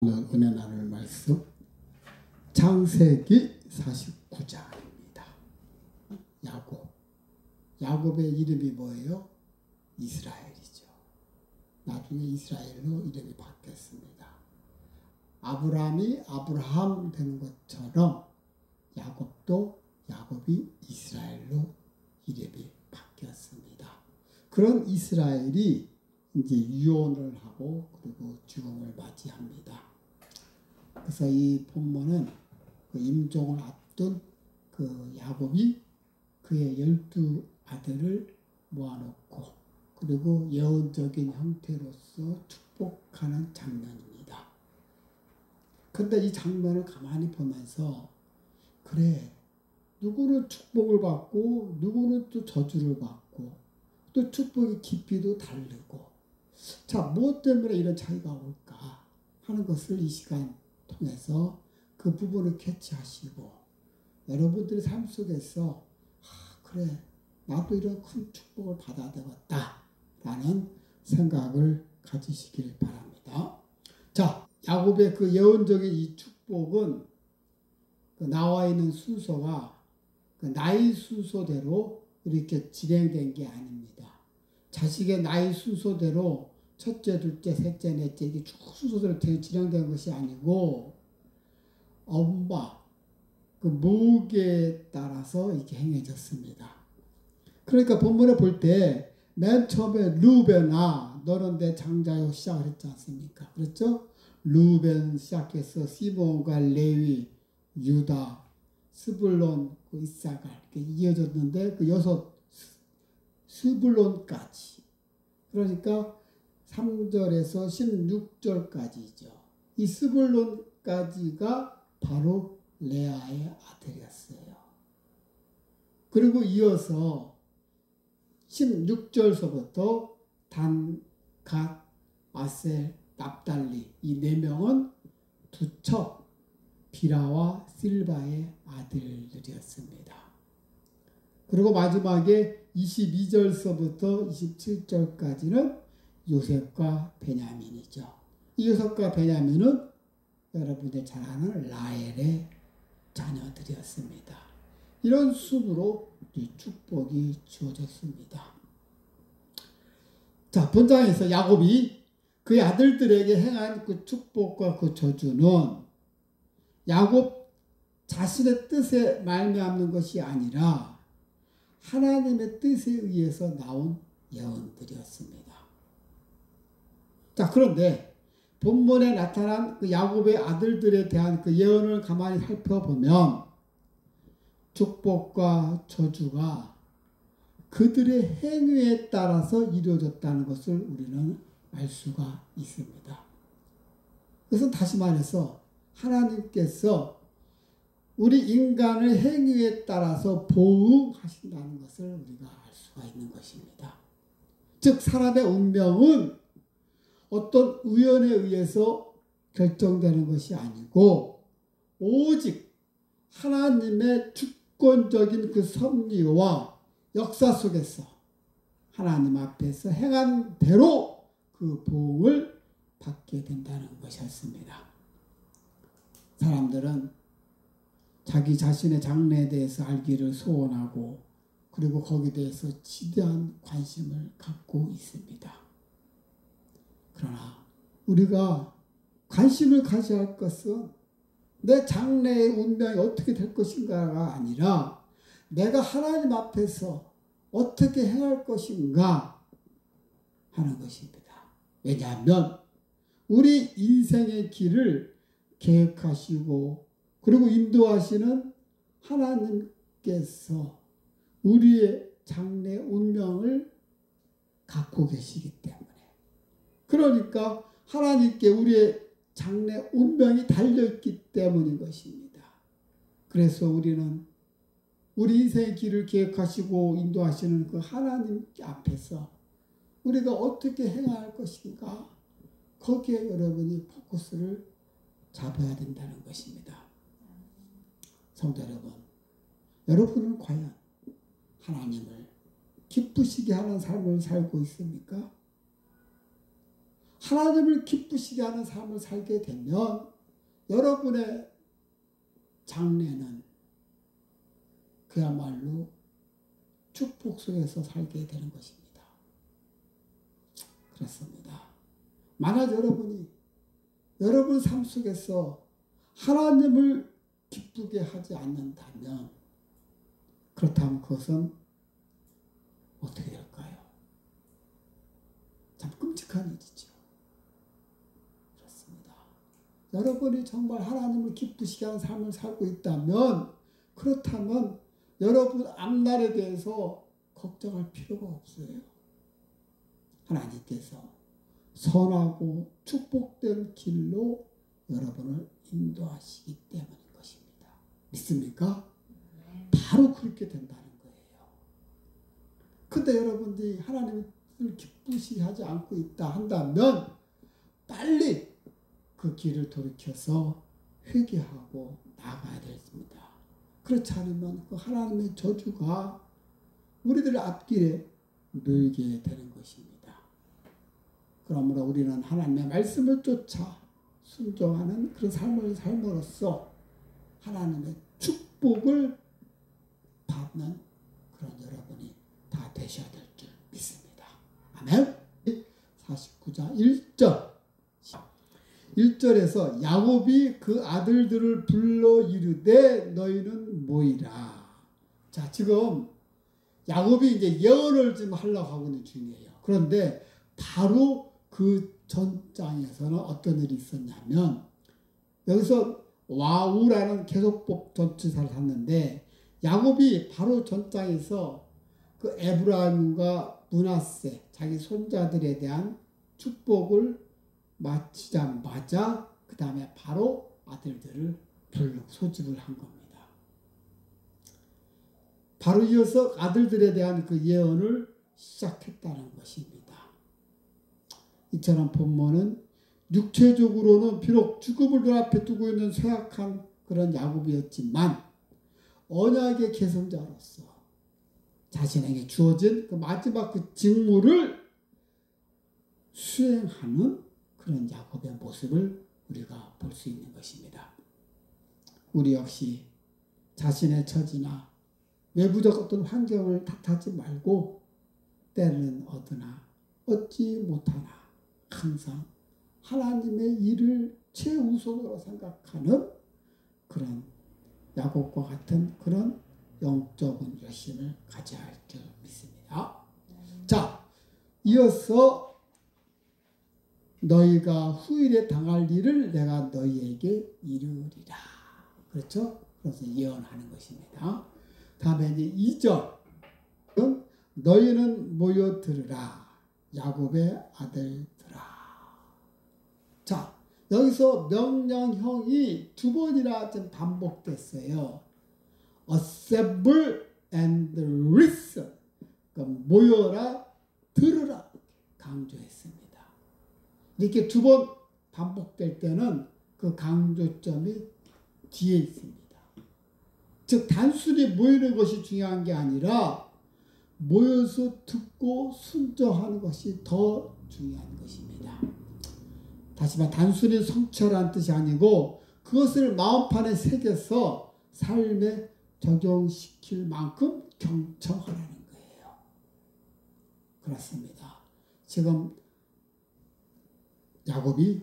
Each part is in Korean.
오늘 은혜 나눌 말씀 창세기 49장입니다. 야곱의 이름이 뭐예요? 이스라엘이죠. 나중에 이스라엘로 이름이 바뀌었습니다. 아브라함이 아브라함 된 것처럼 야곱도 야곱이 이스라엘로 이름이 바뀌었습니다. 그런 이스라엘이 이제 유언을 하고 그리고 죽음을 맞이합니다. 그래서 이 본문은 그 임종을 앞둔 그 야곱이 그의 12 아들을 모아놓고 그리고 예언적인 형태로서 축복하는 장면입니다. 그런데 이 장면을 가만히 보면서 그래, 누구는 축복을 받고 누구는 또 저주를 받고 또 축복의 깊이도 다르고 자, 무엇 때문에 이런 차이가 올까 하는 것을 이 시간 통해서 그 부분을 캐치하시고 여러분들의 삶 속에서 그래, 나도 이런 큰 축복을 받아야 되겠다 라는 생각을 가지시길 바랍니다. 자, 야곱의 그 예언적인 이 축복은 그 나와 있는 순서가 그 나이 순서대로 이렇게 진행된 게 아닙니다. 자식의 나이 순서대로 첫째, 둘째, 셋째, 넷째 이게 쭉 순서대로 진행된 것이 아니고 엄마 그 무게에 따라서 이렇게 행해졌습니다. 그러니까 본문에 볼 때 맨 처음에 루벤아 너는 내 장자요 시작을 했지 않습니까? 그렇죠? 루벤 시작해서 시몬과 레위, 유다, 스불론, 이사갈 이렇게 이어졌는데 그 6 스불론까지 그러니까 3절에서 16절까지죠. 이 스불론까지가 바로 레아의 아들이었어요. 그리고 이어서 16절서부터 단, 갓, 아셀, 납달리 이 4명은 두 척 비라와 실바의 아들들이었습니다. 그리고 마지막에 22절서부터 27절까지는 요셉과 베냐민이죠. 이 요셉과 베냐민은 여러분들 잘 아는 라헬의 자녀들이었습니다. 이런 순으로 축복이 주어졌습니다. 자, 본장에서 야곱이 그의 아들들에게 행한 그 축복과 그 저주는 야곱 자신의 뜻에 말미암는 것이 아니라 하나님의 뜻에 의해서 나온 예언들이었습니다. 자, 그런데 본문에 나타난 그 야곱의 아들들에 대한 그 예언을 가만히 살펴보면 축복과 저주가 그들의 행위에 따라서 이루어졌다는 것을 우리는 알 수가 있습니다. 그래서 다시 말해서 하나님께서 우리 인간의 행위에 따라서 보응하신다는 것을 우리가 알 수가 있는 것입니다. 즉 사람의 운명은 어떤 우연에 의해서 결정되는 것이 아니고 오직 하나님의 주권적인 그 섭리와 역사 속에서 하나님 앞에서 행한 대로 그 보응을 받게 된다는 것이었습니다. 사람들은 자기 자신의 장래에 대해서 알기를 소원하고 그리고 거기에 대해서 지대한 관심을 갖고 있습니다. 그러나 우리가 관심을 가져야 할 것은 내 장래의 운명이 어떻게 될 것인가가 아니라 내가 하나님 앞에서 어떻게 행할 것인가 하는 것입니다. 왜냐하면 우리 인생의 길을 계획하시고 그리고 인도하시는 하나님께서 우리의 장래 운명을 갖고 계시기 때문에 그러니까 하나님께 우리의 장래 운명이 달려있기 때문인 것입니다. 그래서 우리는 우리 인생의 길을 계획하시고 인도하시는 그 하나님 앞에서 우리가 어떻게 행할 것인가 거기에 여러분이 포커스를 잡아야 된다는 것입니다. 성도 여러분, 여러분은 과연 하나님을 기쁘시게 하는 삶을 살고 있습니까? 하나님을 기쁘시게 하는 삶을 살게 되면 여러분의 장래는 그야말로 축복 속에서 살게 되는 것입니다. 그렇습니다. 만약 여러분 삶 속에서 하나님을 기쁘게 하지 않는다면 그렇다면 그것은 어떻게 될까요? 참 끔찍한 일이죠. 그렇습니다. 여러분이 정말 하나님을 기쁘시게 하는 삶을 살고 있다면 그렇다면 여러분 앞날에 대해서 걱정할 필요가 없어요. 하나님께서 선하고 축복된 길로 여러분을 인도하시기 때문인 것입니다. 믿습니까? 바로 그렇게 된다는 거예요. 근데 여러분들이 하나님을 기쁘시게 하지 않고 있다 한다면 빨리 그 길을 돌이켜서 회개하고 나가야 됩니다. 그렇지 않으면 그 하나님의 저주가 우리들 앞길에 늘게 되는 것입니다. 그러므로 우리는 하나님의 말씀을 쫓아 순종하는 그런 삶을 삶으로써 하나님의 축복을 받는 그런 여러분이 다 되셔야 될 줄 믿습니다. 아멘. 49장 1절 1절에서 야곱이 그 아들들을 불러 이르되 너희는 모이라. 자, 지금 야곱이 이제 예언을 좀 하려고 하고 있는 중이에요. 그런데 바로 그 전장에서는 어떤 일이 있었냐면 여기서 와우라는 계속법 전치사를 샀는데 야곱이 바로 전장에서 그 에브라임과 므낫세 자기 손자들에 대한 축복을 마치자마자 그 다음에 바로 아들들을 불러 소집을 한 겁니다. 바로 이어서 아들들에 대한 그 예언을 시작했다는 것입니다. 이처럼 본문은 육체적으로는 비록 죽음을 눈앞에 두고 있는 쇠약한 그런 야곱이었지만 언약의 계승자로서 자신에게 주어진 그 마지막 그 직무를 수행하는 그런 야곱의 모습을 우리가 볼 수 있는 것입니다. 우리 역시 자신의 처지나 외부적 어떤 환경을 탓하지 말고 때는 얻으나 얻지 못하나 항상 하나님의 일을 최우선으로 생각하는 그런 야곱과 같은 그런 영적인 열심을 가져야 할 줄 믿습니다. 자, 이어서 너희가 후일에 당할 일을 내가 너희에게 이루리라. 그렇죠? 그래서 예언하는 것입니다. 다음에 이제 2절 너희는 모여 들으라 야곱의 아들들아. 자, 여기서 명령형이 두 번이나 좀 반복됐어요. assemble and listen. 그러니까 모여라 들으라 강조했습니다. 이렇게 두 번 반복될 때는 그 강조점이 뒤에 있습니다. 즉 단순히 모이는 것이 중요한 게 아니라 모여서 듣고 순종하는 것이 더 중요한 것입니다. 다시 말해 단순히 성취하라는 뜻이 아니고 그것을 마음판에 새겨서 삶에 적용시킬 만큼 경청하라는 거예요. 그렇습니다. 지금 야곱이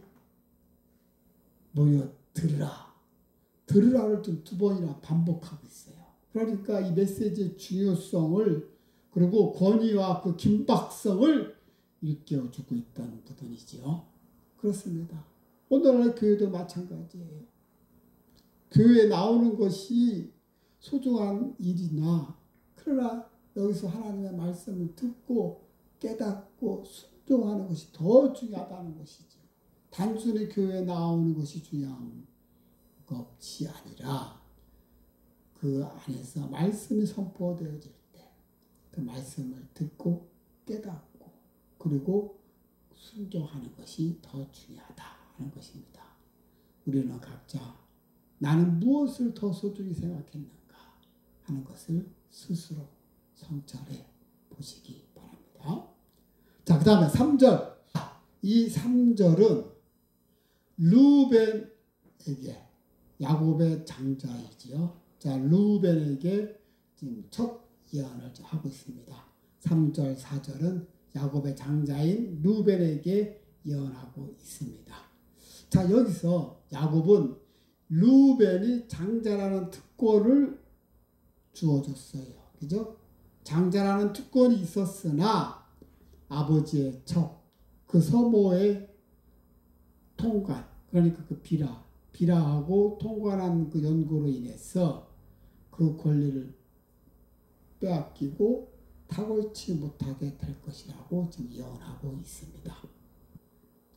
모여 들으라를 좀 두 번이나 반복하고 있어요. 그러니까 이 메시지의 중요성을 그리고 권위와 그 긴박성을 일깨워주고 있다는 부분이죠. 그렇습니다. 오늘날 교회도 마찬가지예요. 교회에 나오는 것이 소중한 일이나 그러나 여기서 하나님의 말씀을 듣고 깨닫고 순종하는 것이 더 중요하다는 것이죠. 단순히 교회에 나오는 것이 중요한 것이 아니라 그 안에서 말씀이 선포되어질 때 그 말씀을 듣고 깨닫고 그리고 순종하는 것이 더 중요하다 하는 것입니다. 우리는 각자 나는 무엇을 더 소중히 생각했는가 하는 것을 스스로 성찰해 보시기 바랍니다. 자, 그 다음에 3절 이 3절은 루벤에게, 야곱의 장자이지요. 자, 루벤에게 지금 첫 예언을 하고 있습니다. 3절, 4절은 야곱의 장자인 루벤에게 예언하고 있습니다. 자, 여기서 야곱은 루벤이 장자라는 특권을 주어줬어요. 그죠? 장자라는 특권이 있었으나 아버지의 척, 그 서모의 통관, 그러니까 그 비라하고 통관한 그 연고로 인해서 그 권리를 빼앗기고 탁월치 못하게 될 것이라고 지금 예언하고 있습니다.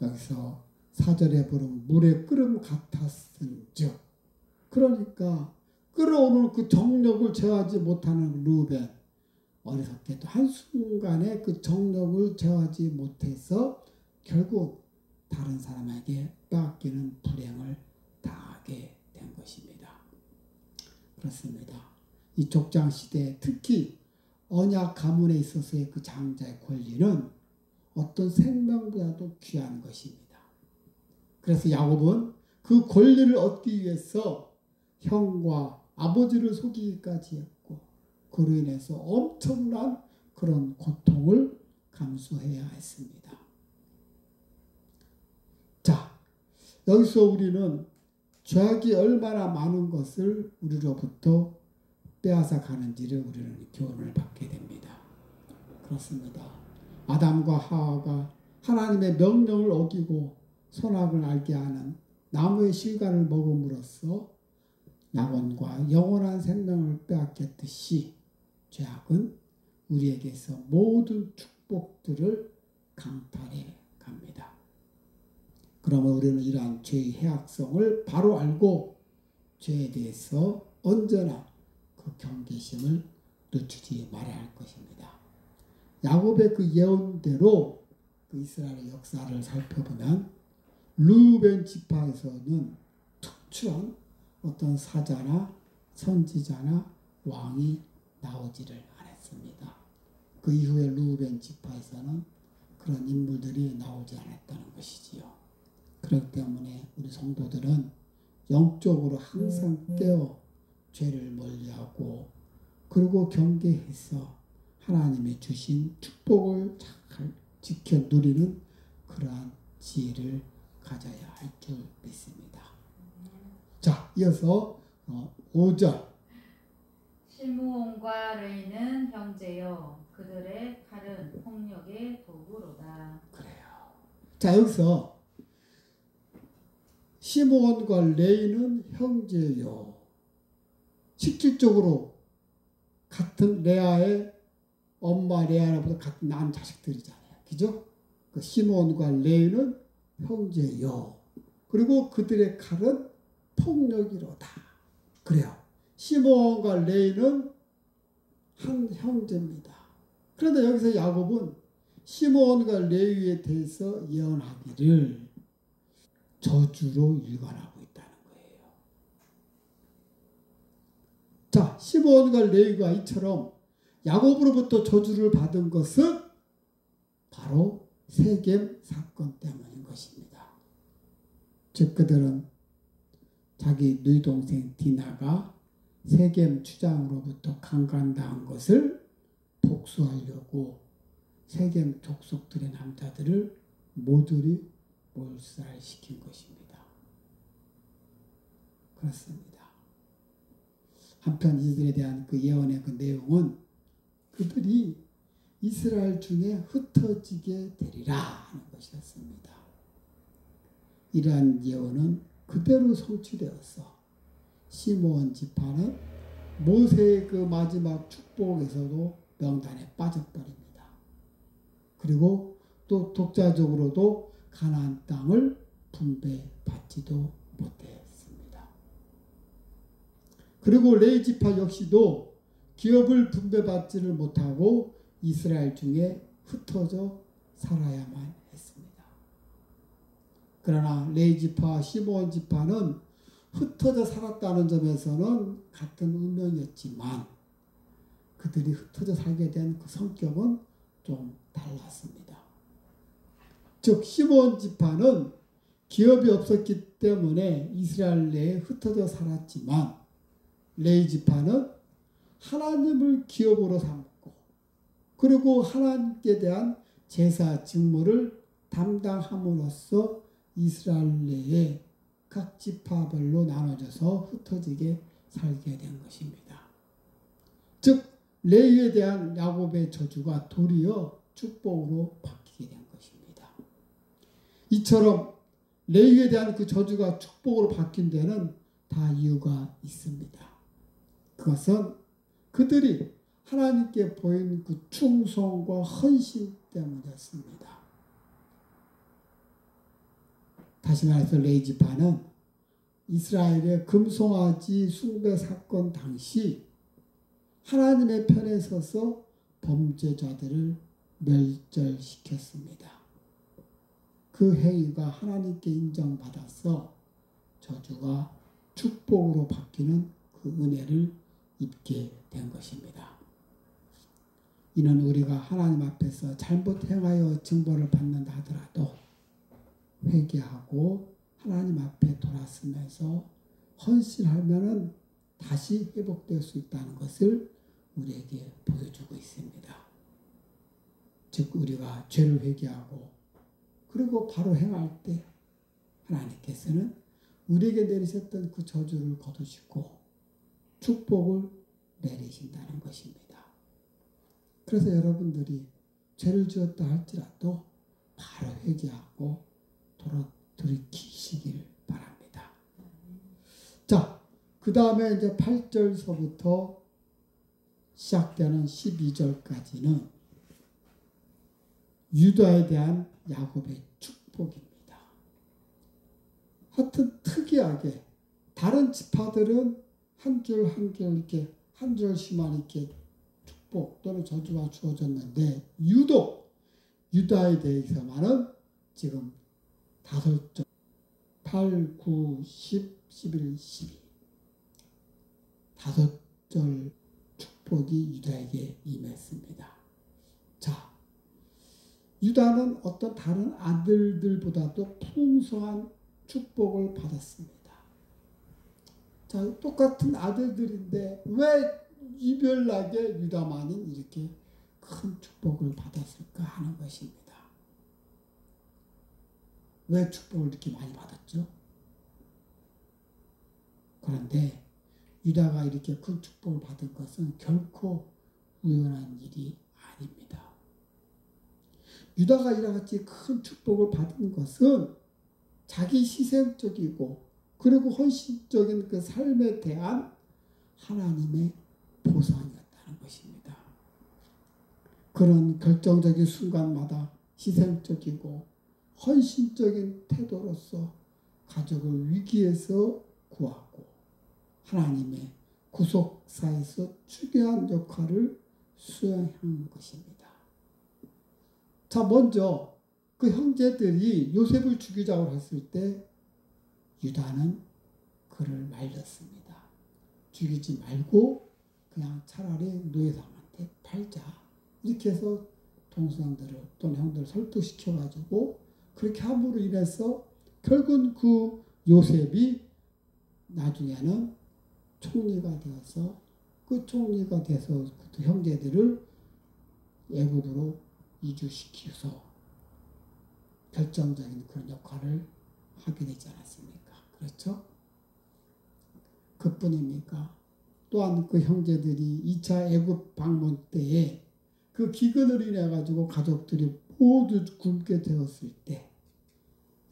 여기서 4절에 보면 물의 끓음 같았은즉, 그러니까 끓어오는 그 정력을 제어하지 못하는 루벤, 어리석게도 한순간에 그 정력을 제어하지 못해서 결국 다른 사람에게 빼앗기는 불행을 당하게 된 것입니다. 그렇습니다. 이 족장 시대에 특히 언약 가문에 있어서의 그 장자의 권리는 어떤 생명보다도 귀한 것입니다. 그래서 야곱은 그 권리를 얻기 위해서 형과 아버지를 속이기까지 했고, 그로 인해서 엄청난 그런 고통을 감수해야 했습니다. 자, 여기서 우리는 죄악이 얼마나 많은 것을 우리로부터 빼앗아 가는지를 우리는 교훈을 받게 됩니다. 그렇습니다. 아담과 하와가 하나님의 명령을 어기고 선악을 알게 하는 나무의 실과를 먹음으로써 낙원과 영원한 생명을 빼앗겼듯이 죄악은 우리에게서 모든 축복들을 강탈해 갑니다. 그러면 우리는 이러한 죄의 해악성을 바로 알고 죄에 대해서 언제나 그 경계심을 늦추지 말아야 할 것입니다. 야곱의 그 예언대로 그 이스라엘의 역사를 살펴보면 루벤 지파에서는 특출한 어떤 사자나 선지자나 왕이 나오지를 않았습니다. 그 이후에 루벤 지파에서는 그런 인물들이 나오지 않았다는 것이지요. 그렇기 때문에 우리 성도들은 영적으로 항상 깨어 죄를 멀리하고, 그리고 경계해서 하나님이 주신 축복을 잘 지켜 누리는 그러한 지혜를 가져야 할 줄 믿습니다. 자, 이어서 5절. 시므온과 레이는 형제여, 그들의 칼은 폭력의 도구로다. 그래요. 자, 여기서 시므온과 레이는 형제요. 실질적으로 같은 레아의 엄마 레아보다 같은 난 자식들이잖아요. 그죠? 그 시므온과 레이는 형제요. 그리고 그들의 칼은 폭력이로다. 그래요. 시므온과 레이는 한 형제입니다. 그런데 여기서 야곱은 시므온과 레위에 대해서 예언하기를 저주로 일관하고 있다는 거예요. 자, 시므온과 레위가 이처럼 야곱으로부터 저주를 받은 것은 바로 세겜 사건 때문인 것입니다. 즉 그들은 자기 누이 동생 디나가 세겜 추장으로부터 강간당한 것을 복수하려고 세겜 족속들의 남자들을 모조리 몰살시킨 것입니다. 그렇습니다. 한편 이들에 대한 그 예언의 그 내용은 그들이 이스라엘 중에 흩어지게 되리라 하는 것이었습니다. 이러한 예언은 그대로 성취되어서 시므온 지파는 모세의 그 마지막 축복에서도 명단에 빠져버립니다. 그리고 또 독자적으로도 가나안 땅을 분배받지도 못했습니다. 그리고 레위 지파 역시도 기업을 분배받지를 못하고 이스라엘 중에 흩어져 살아야만 했습니다. 그러나 레위 지파와 시므온 지파는 흩어져 살았다는 점에서는 같은 운명이었지만 그들이 흩어져 살게 된 그 성격은 좀 달랐습니다. 즉 시므온 지파는 기업이 없었기 때문에 이스라엘 내에 흩어져 살았지만 레위 지파는 하나님을 기업으로 삼고 그리고 하나님께 대한 제사 직무를 담당함으로써 이스라엘 내에 각 지파별로 나눠져서 흩어지게 살게 된 것입니다. 즉 레위에 대한 야곱의 저주가 도리어 축복으로 바뀌게 된 것입니다. 이처럼 레위에 대한 그 저주가 축복으로 바뀐 데는 다 이유가 있습니다. 그것은 그들이 하나님께 보인 그 충성과 헌신 때문이었습니다. 다시 말해서 레위 지파는 이스라엘의 금송아지 숭배 사건 당시 하나님의 편에 서서 범죄자들을 멸절시켰습니다. 그 행위가 하나님께 인정받아서 저주가 축복으로 바뀌는 그 은혜를 입게 된 것입니다. 이는 우리가 하나님 앞에서 잘못 행하여 징벌을 받는다 하더라도 회개하고 하나님 앞에 돌아서면서 헌신하면은 다시 회복될 수 있다는 것을 우리에게 보여주고 있습니다. 즉 우리가 죄를 회개하고 그리고 바로 행할 때 하나님께서는 우리에게 내리셨던 그 저주를 거두시고 축복을 내리신다는 것입니다. 그래서 여러분들이 죄를 지었다 할지라도 바로 회개하고 돌이키시길 바랍니다. 자, 그 다음에 이제 8절서부터 시작되는 12절까지는 유다에 대한 야곱의 축복입니다. 하여튼 특이하게 다른 지파들은 한 줄 한 줄 이렇게 한 줄씩만 이렇게 축복 또는 저주가 주어졌는데 유독 유다에 대해서만은 지금 5절 8, 9, 10, 11, 12 5절 축복이 유다에게 임했습니다. 자, 유다는 어떤 다른 아들들보다도 풍성한 축복을 받았습니다. 자, 똑같은 아들들인데 왜 유별나게 유다만은 이렇게 큰 축복을 받았을까 하는 것입니다. 왜 축복을 이렇게 많이 받았죠? 그런데 유다가 이렇게 큰 축복을 받은 것은 결코 우연한 일이 아닙니다. 유다가 이같이 큰 축복을 받은 것은 자기 희생적이고 그리고 헌신적인 그 삶에 대한 하나님의 보상이었다는 것입니다. 그런 결정적인 순간마다 희생적이고 헌신적인 태도로서 가족을 위기에서 구하고 하나님의 구속사에서 중요한 역할을 수행한 것입니다. 자, 먼저 그 형제들이 요셉을 죽이자고 했을 때 유다는 그를 말렸습니다. 죽이지 말고 그냥 차라리 노예상한테 팔자. 이렇게 해서 동생들을 또는 형들을 설득시켜가지고 그렇게 함으로 인해서 결국은 그 요셉이 나중에는 총리가 되어서 그 총리가 돼서 그 형제들을 애굽으로 이주시켜서 결정적인 그런 역할을 하게 되지 않았습니까? 그렇죠? 그뿐입니까? 또한 그 형제들이 2차 애굽 방문 때에 그 기근으로 인해 가지고 가족들이 모두 굶게 되었을 때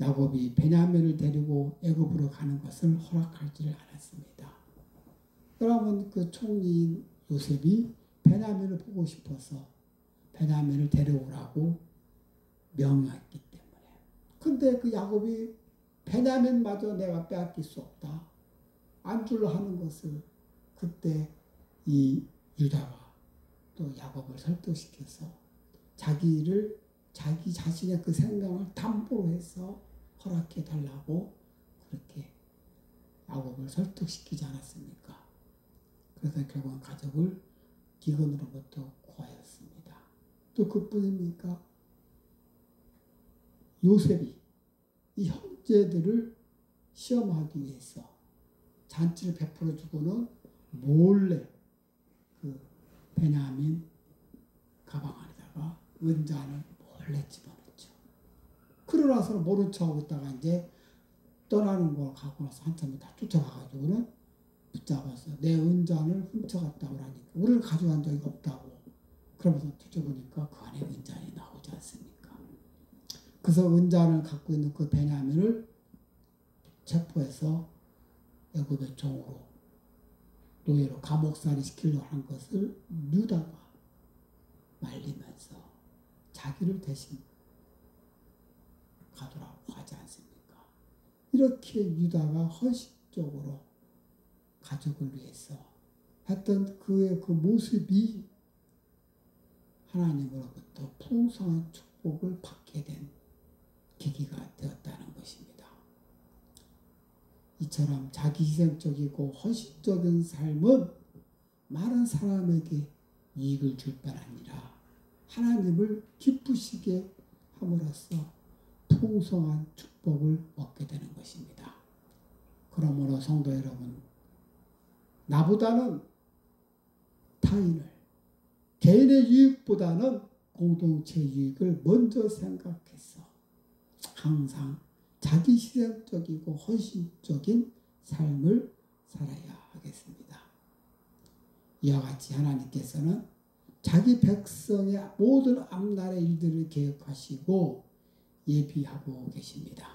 야곱이 베냐민을 데리고 애굽으로 가는 것을 허락하지를 않았습니다. 그러면 그 총리인 요셉이 베냐민을 보고 싶어서 베냐민을 데려오라고 명령했기 때문에. 근데 그 야곱이 베냐민마저 내가 빼앗길 수 없다. 안 줄라 하는 것을 그때 이 유다가 또 야곱을 설득시켜서 자기 자신의 그 생명을 담보로 해서 허락해 달라고 그렇게 야곱을 설득시키지 않았습니까? 그래서 결국은 가족을 기근으로부터 구하였습니다. 또 그뿐입니까? 요셉이 이 형제들을 시험하기 위해서 잔치를 베풀어 주고는 몰래 그 베냐민 가방 안에다가 은잔을 몰래 집어넣죠. 그러고 나서는 모른 척하고 있다가 이제 떠나는 걸 가고 나서 한참 다 쫓아가가지고는 붙잡아서 내 은잔을 훔쳐갔다고 하니까 우리는 가져간 적이 없다고 그러면서 뒤져보니까 그 안에 은잔이 나오지 않습니까? 그래서 은잔을 갖고 있는 그 베냐민을 체포해서 애굽의 종으로 노예로 감옥살이 시키려고 한 것을 유다가 말리면서 자기를 대신 가두라고 하지 않습니까? 이렇게 유다가 헌신적으로 가족을 위해서 했던 그의 그 모습이 하나님으로부터 풍성한 축복을 받게 된 계기가 되었다는 것입니다. 이처럼 자기희생적이고 헌신적인 삶은 많은 사람에게 이익을 줄 뿐 아니라 하나님을 기쁘시게 함으로써 풍성한 축복을 얻게 되는 것입니다. 그러므로 성도 여러분, 나보다는 타인을, 개인의 유익보다는 공동체 유익을 먼저 생각해서 항상 자기희생적이고 헌신적인 삶을 살아야 하겠습니다. 이와 같이 하나님께서는 자기 백성의 모든 앞날의 일들을 계획하시고 예비하고 계십니다.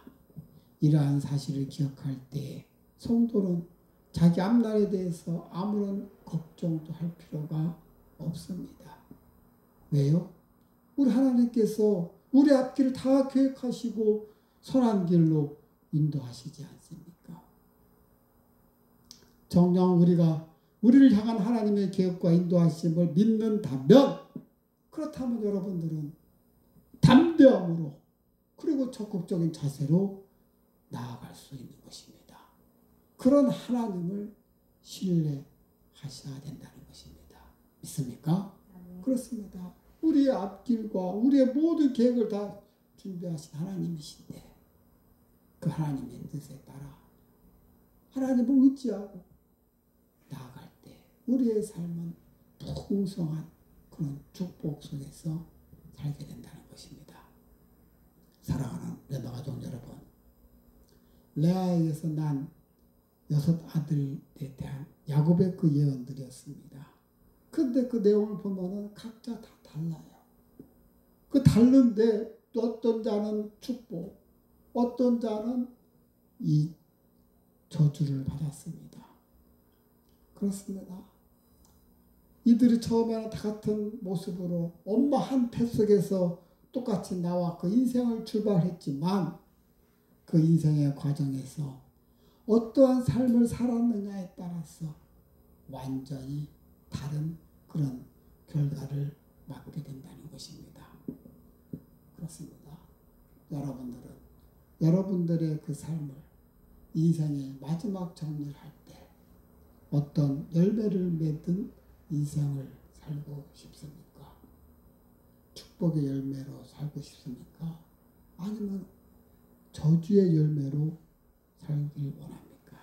이러한 사실을 기억할 때 성도는 자기 앞날에 대해서 아무런 걱정도 할 필요가 없습니다. 왜요? 우리 하나님께서 우리 앞길을 다 계획하시고 선한 길로 인도하시지 않습니까? 정녕 우리가 우리를 향한 하나님의 계획과 인도하심을 믿는다면, 그렇다면 여러분들은 담대함으로 그리고 적극적인 자세로 나아갈 수 있는 것입니다. 그런 하나님을 신뢰하셔야 된다는 것입니다. 믿습니까? 그렇습니다. 우리의 앞길과 우리의 모든 계획을 다 준비하신 하나님이신데 그 하나님의 뜻에 따라 하나님을 의지하고 나아갈 때 우리의 삶은 풍성한 그런 축복 속에서 살게 된다는 것입니다. 사랑하는 레바가족 여러분, 레아에게서 난 6 아들에 대한 야곱의 그 예언들이었습니다. 그런데 그 내용을 보면은 각자 다 달라요. 그 다른데 어떤 자는 축복, 어떤 자는 이 저주를 받았습니다. 그렇습니다. 이들이 처음에는 다 같은 모습으로 엄마 한 뱃 속에서 똑같이 나와 그 인생을 출발했지만 그 인생의 과정에서 어떠한 삶을 살았느냐에 따라서 완전히 다른 그런 결과를 맞게 된다는 것입니다. 그렇습니다. 여러분들은 여러분들의 그 삶을 인생의 마지막 정리를 할 때 어떤 열매를 맺은 인생을 살고 싶습니까? 축복의 열매로 살고 싶습니까? 아니면 저주의 열매로 살길 원합니까?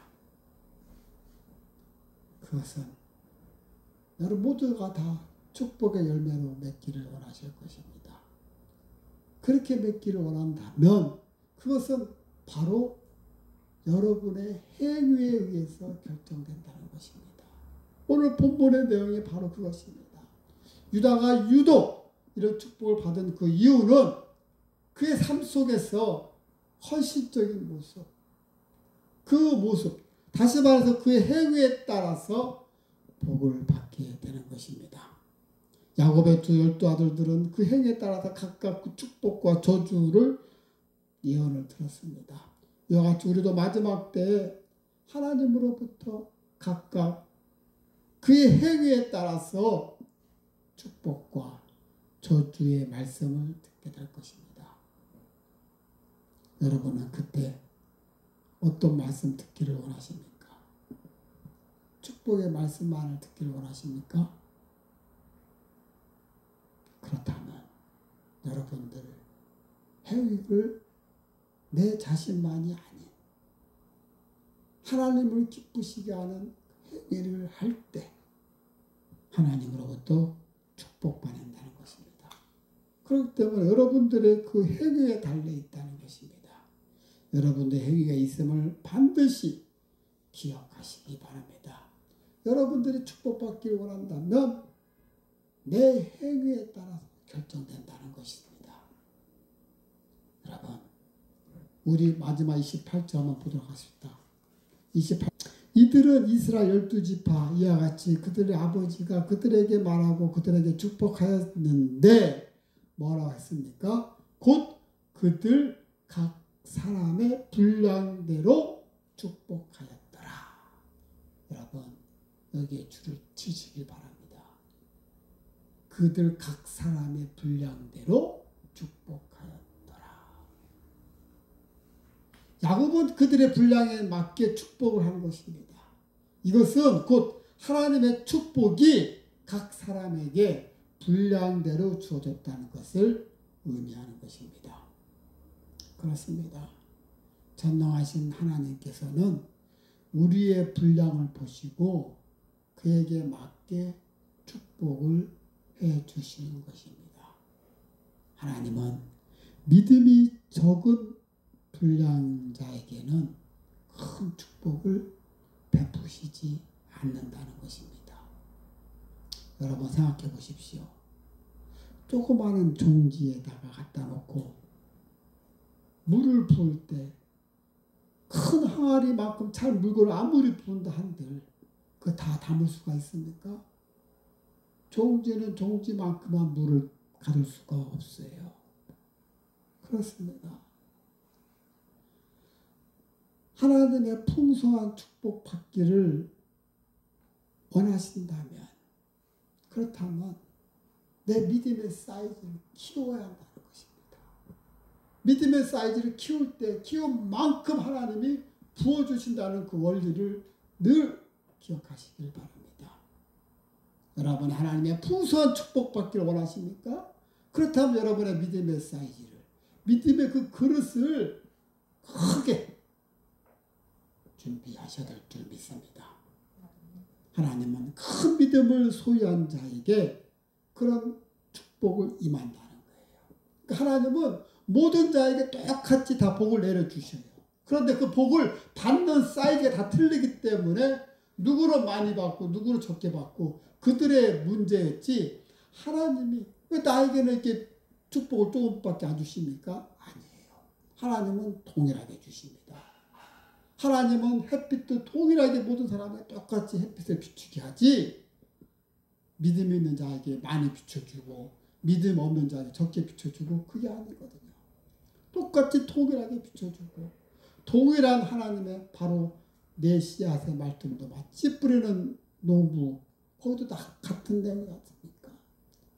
그것은 여러분 모두가 다 축복의 열매로 맺기를 원하실 것입니다. 그렇게 맺기를 원한다면 그것은 바로 여러분의 행위에 의해서 결정된다는 것입니다. 오늘 본문의 내용이 바로 그것입니다. 유다가 유독 이런 축복을 받은 그 이유는 그의 삶 속에서 헌신적인 모습, 그 모습, 다시 말해서 그의 행위에 따라서 복을 받게 되는 것입니다. 야곱의 두 12아들들은 그 행위에 따라서 각각 그 축복과 저주를 예언을 들었습니다. 이와 같이 우리도 마지막 때에 하나님으로부터 각각 그의 행위에 따라서 축복과 저주의 말씀을 듣게 될 것입니다. 여러분은 그때 어떤 말씀 듣기를 원하십니까? 축복의 말씀만을 듣기를 원하십니까? 그렇다면 여러분들 행위를 내 자신만이 아닌 하나님을 기쁘시게 하는 행위를 할 때 하나님으로부터 축복받는다는 것입니다. 그렇기 때문에 여러분들의 그 행위에 달려 있다는 것입니다. 여러분들의 행위가 있음을 반드시 기억하시기 바랍니다. 여러분들이 축복받기를 원한다면 내 행위에 따라서 결정된다는 것입니다. 여러분, 우리 마지막 28절 한번 보도록 하겠습니다. 28. 이들은 이스라엘 12지파 이와 같이 그들의 아버지가 그들에게 말하고 그들에게 축복하였는데 뭐라고 했습니까? 곧 그들 각 사람의 분량대로 축복하였더라. 여러분, 여기에 줄을 치시길 바랍니다. 그들 각 사람의 분량대로 축복하였더라. 야곱은 그들의 분량에 맞게 축복을 한 것입니다. 이것은 곧 하나님의 축복이 각 사람에게 분량대로 주어졌다는 것을 의미하는 것입니다. 그렇습니다. 전능하신 하나님께서는 우리의 분량을 보시고 그에게 맞게 축복을 해 주시는 것입니다. 하나님은 믿음이 적은 불량자에게는 큰 축복을 베푸시지 않는다는 것입니다. 여러분 생각해 보십시오. 조그마한 종지에다가 갖다 놓고 물을 부을 때 큰 항아리만큼 잘 물건을 아무리 부은다 한들 그거 다 담을 수가 있습니까? 종지는 종지만큼만 물을 가둘 수가 없어요. 그렇습니다. 하나님의 풍성한 축복 받기를 원하신다면, 그렇다면 내 믿음의 사이즈를 키워야 한다는 것입니다. 믿음의 사이즈를 키울 때 키운 만큼 하나님이 부어주신다는 그 원리를 늘 기억하시길 바랍니다. 여러분이 하나님의 풍성한 축복 받기를 원하십니까? 그렇다면 여러분의 믿음의 사이즈를, 믿음의 그 그릇을 크게 준비하셔야 될 줄 믿습니다. 하나님은 큰 믿음을 소유한 자에게 그런 축복을 임한다는 거예요. 그러니까 하나님은 모든 자에게 똑같이 다 복을 내려주셔요. 그런데 그 복을 받는 사이즈가 다 틀리기 때문에 누구는 많이 받고 누구는 적게 받고 그들의 문제였지, 하나님이 왜 나에게는 이렇게 축복을 조금밖에 안 주십니까? 아니에요. 하나님은 동일하게 주십니다. 하나님은 햇빛도 동일하게 모든 사람에게 똑같이 햇빛을 비추게 하지, 믿음 있는 자에게 많이 비춰주고 믿음 없는 자에게 적게 비춰주고 그게 아니거든요. 똑같이 동일하게 비춰주고, 동일한 하나님의 바로 내 씨앗의 말씀도 씨 뿌리는 농부 거기도 다 같은 내용 같습니까?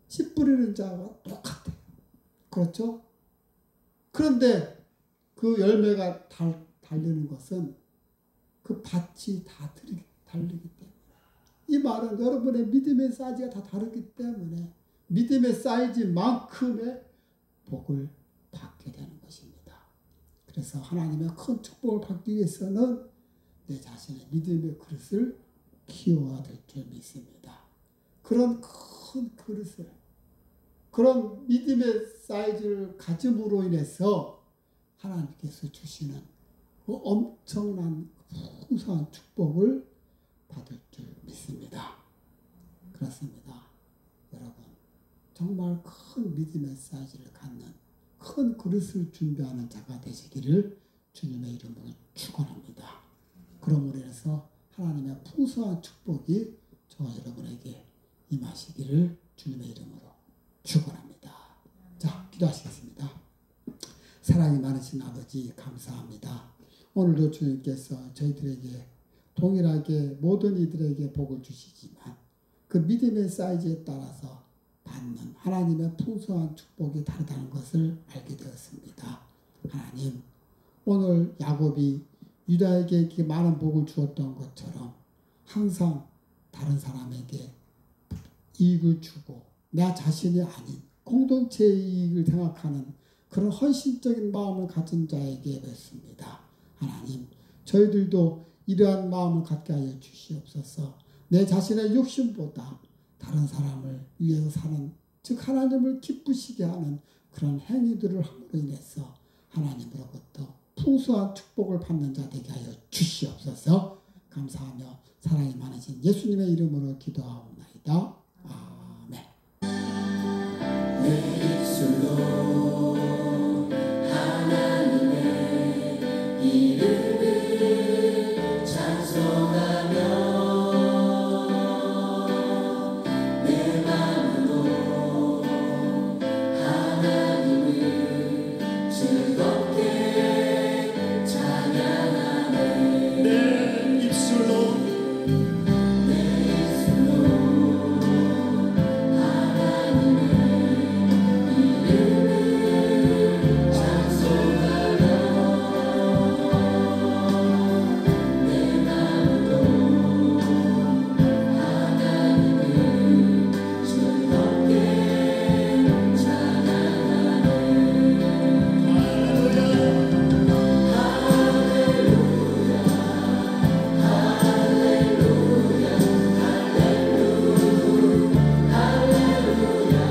씨 뿌리는 자와 똑같아요. 그렇죠? 그런데 그 열매가 달리는 것은 그 밭이 다 다르기 때문에, 이 말은 여러분의 믿음의 사이즈가 다 다르기 때문에 믿음의 사이즈만큼의 복을 받게 되는 것입니다. 그래서 하나님의 큰 축복을 받기 위해서는 내 자신의 믿음의 그릇을 키워야 될 줄 믿습니다. 그런 큰 그릇을, 그런 믿음의 사이즈를 가짐으로 인해서 하나님께서 주시는 그 엄청난 풍성한 축복을 받을 줄 믿습니다. 그렇습니다. 여러분, 정말 큰 믿음의 사이즈를 갖는 큰 그릇을 준비하는 자가 되시기를 주님의 이름으로 축원합니다. 그러므로 인해서 하나님의 풍성한 축복이 저와 여러분에게 임하시기를 주님의 이름으로 축원합니다. 자, 기도하시겠습니다. 사랑이 많으신 아버지, 감사합니다. 오늘도 주님께서 저희들에게 동일하게 모든 이들에게 복을 주시지만 그 믿음의 사이즈에 따라서 받는 하나님의 풍성한 축복이 다르다는 것을 알게 되었습니다. 하나님, 오늘 야곱이 유다에게 이렇게 많은 복을 주었던 것처럼 항상 다른 사람에게 이익을 주고 나 자신이 아닌 공동체의 이익을 생각하는 그런 헌신적인 마음을 가진 자에게 뵙습니다. 하나님, 저희들도 이러한 마음을 갖게 하여 주시옵소서. 내 자신의 욕심보다 다른 사람을 위해서 사는, 즉 하나님을 기쁘시게 하는 그런 행위들을 함으로 인해서 하나님으로부터 풍성한 축복을 받는 자 되게 하여 주시옵소서. 감사하며 사랑이 많으신 예수님의 이름으로 기도하옵나이다. 아멘. 내 입술로 하나님의 이름을 찬송하며 내 마음으로 하나님을 즐겁게 찬양하네. 내 입술로 할렐루야